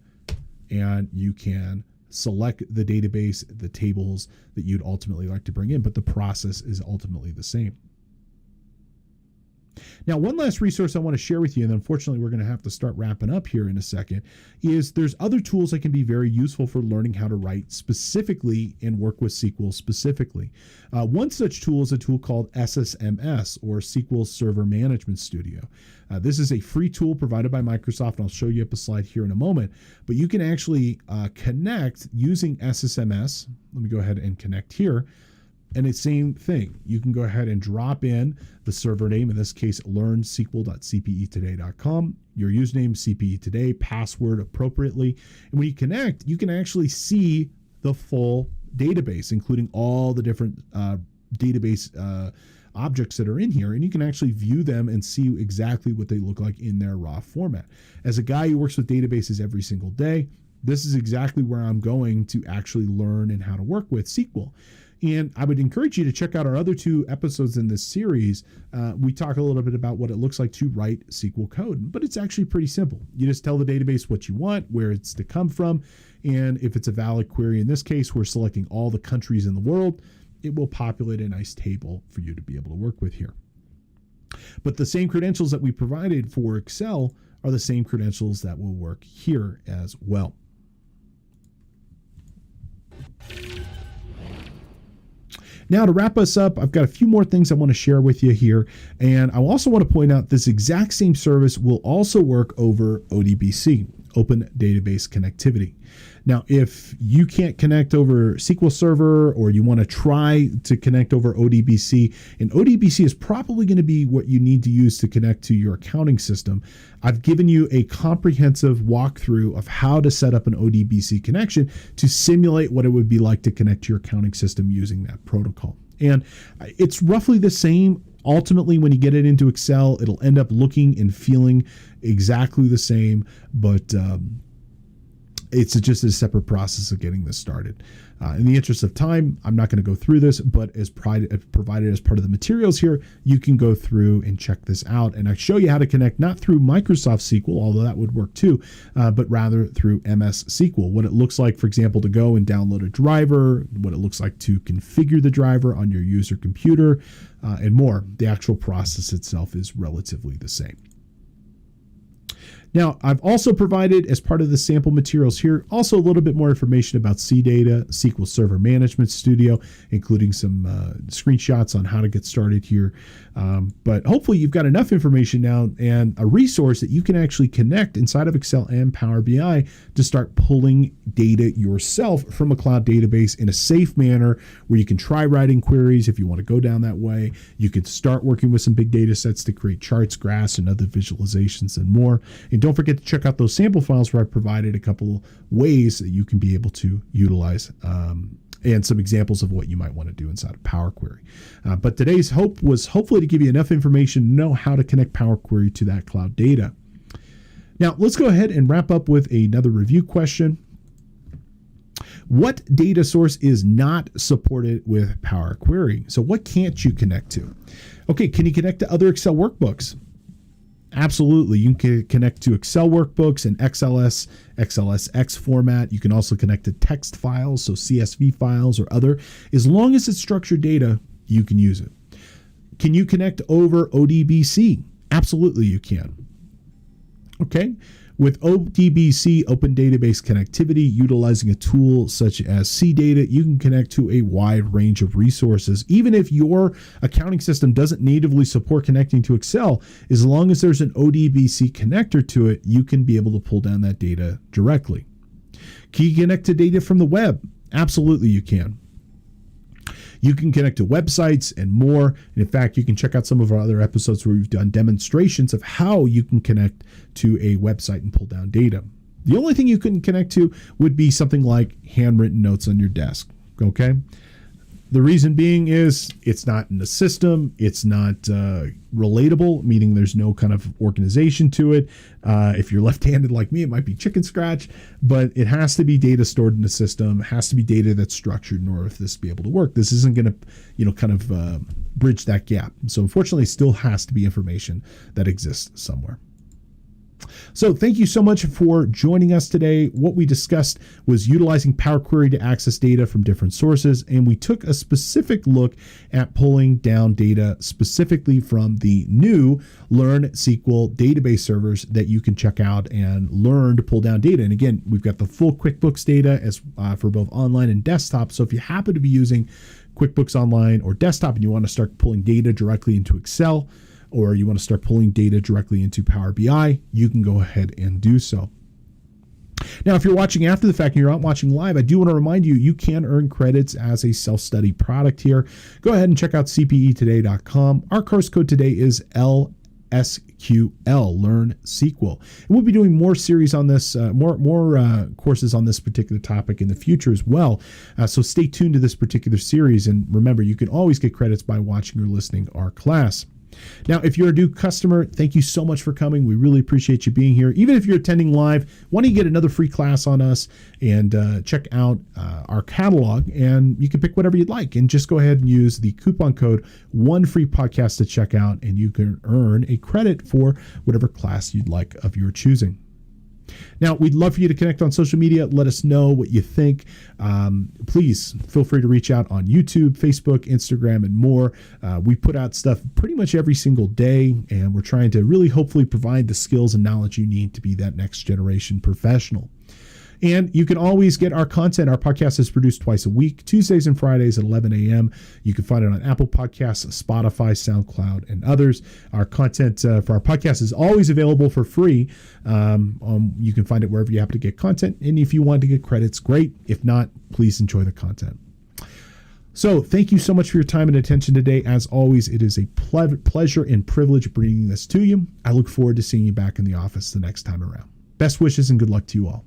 and you can select the database, the tables that you'd ultimately like to bring in, but the process is ultimately the same. Now, one last resource I want to share with you, and unfortunately we're going to have to start wrapping up here in a second, is there's other tools that can be very useful for learning how to write specifically and work with SQL specifically. One such tool is a tool called SSMS, or SQL Server Management Studio. This is a free tool provided by Microsoft, and I'll show you up a slide here in a moment, but you can actually connect using SSMS. Let me go ahead and connect here. And it's the same thing. You can go ahead and drop in the server name, in this case, learnsql.cpetoday.com, your username, CPE Today, password appropriately. And when you connect, you can actually see the full database, including all the different database objects that are in here. And you can actually view them and see exactly what they look like in their raw format. As a guy who works with databases every single day, this is exactly where I'm going to actually learn and how to work with SQL. And I would encourage you to check out our other 2 episodes in this series. We talk a little bit about what it looks like to write SQL code, but it's actually pretty simple. You just tell the database what you want, where it's to come from, and if it's a valid query, in this case, we're selecting all the countries in the world, it will populate a nice table for you to be able to work with here. But the same credentials that we provided for Excel are the same credentials that will work here as well. Now, to wrap us up, I've got a few more things I want to share with you here. And I also want to point out this exact same service will also work over ODBC, Open Database Connectivity. Now, if you can't connect over SQL Server, or you want to try to connect over ODBC, and ODBC is probably going to be what you need to use to connect to your accounting system, I've given you a comprehensive walkthrough of how to set up an ODBC connection to simulate what it would be like to connect to your accounting system using that protocol. And it's roughly the same. Ultimately, when you get it into Excel, it'll end up looking and feeling exactly the same, but it's just a separate process of getting this started. In the interest of time, I'm not going to go through this, but as provided as part of the materials here, you can go through and check this out. And I show you how to connect not through Microsoft SQL, although that would work too, but rather through MS SQL. What it looks like, for example, to go and download a driver, what it looks like to configure the driver on your user computer, and more. The actual process itself is relatively the same. Now, I've also provided, as part of the sample materials here, also a little bit more information about CData, SQL Server Management Studio, including some screenshots on how to get started here. But hopefully you've got enough information now and a resource that you can actually connect inside of Excel and Power BI to start pulling data yourself from a cloud database in a safe manner, where you can try writing queries if you want to go down that way. You can start working with some big data sets to create charts, graphs, and other visualizations and more. And don't forget to check out those sample files where I provided a couple ways that you can be able to utilize and some examples of what you might want to do inside of Power Query. But today's hope was hopefully to give you enough information to know how to connect Power Query to that cloud data. Now, let's go ahead and wrap up with another review question. What data source is not supported with Power Query? So what can't you connect to? Okay, can you connect to other Excel workbooks? Absolutely. You can connect to Excel workbooks and XLS, XLSX format. You can also connect to text files, so CSV files or other. As long as it's structured data, you can use it. Can you connect over ODBC? Absolutely, you can. Okay. With ODBC, Open Database Connectivity, utilizing a tool such as CData, you can connect to a wide range of resources. Even if your accounting system doesn't natively support connecting to Excel, as long as there's an ODBC connector to it, you can be able to pull down that data directly. Can you connect to data from the web? Absolutely, you can. You can connect to websites and more. And in fact, you can check out some of our other episodes where we've done demonstrations of how you can connect to a website and pull down data. The only thing you couldn't connect to would be something like handwritten notes on your desk. Okay. The reason being is it's not in the system. It's not relatable, meaning there's no kind of organization to it. If you're left-handed like me, it might be chicken scratch, but it has to be data stored in the system. It has to be data that's structured in order for this to be able to work. This isn't going to, kind of bridge that gap. So unfortunately, it still has to be information that exists somewhere. So thank you so much for joining us today. What we discussed was utilizing Power Query to access data from different sources, and we took a specific look at pulling down data specifically from the new Learn SQL database servers that you can check out and learn to pull down data. And again, we've got the full QuickBooks data as for both online and desktop. So if you happen to be using QuickBooks Online or desktop and you want to start pulling data directly into Excel, or you want to start pulling data directly into Power BI, you can go ahead and do so. Now, if you're watching after the fact and you're not watching live, I do want to remind you, you can earn credits as a self-study product here. Go ahead and check out CPEtoday.com. Our course code today is LSQL, Learn SQL. And we'll be doing more series on this, more courses on this particular topic in the future as well. So stay tuned to this particular series. And remember, you can always get credits by watching or listening our class. Now, if you're a new customer, thank you so much for coming. We really appreciate you being here. Even if you're attending live, why don't you get another free class on us and check out our catalog, and you can pick whatever you'd like. And just go ahead and use the coupon code ONEFREEPODCAST to check out, and you can earn a credit for whatever class you'd like of your choosing. Now, we'd love for you to connect on social media. Let us know what you think. Please feel free to reach out on YouTube, Facebook, Instagram, and more. We put out stuff pretty much every single day, and we're trying to really hopefully provide the skills and knowledge you need to be that next generation professional. And you can always get our content. Our podcast is produced twice a week, Tuesdays and Fridays at 11 a.m. You can find it on Apple Podcasts, Spotify, SoundCloud, and others. Our content for our podcast is always available for free. You can find it wherever you happen to get content. And if you want to get credits, great. If not, please enjoy the content. So thank you so much for your time and attention today. As always, it is a pleasure and privilege bringing this to you. I look forward to seeing you back in the office the next time around. Best wishes and good luck to you all.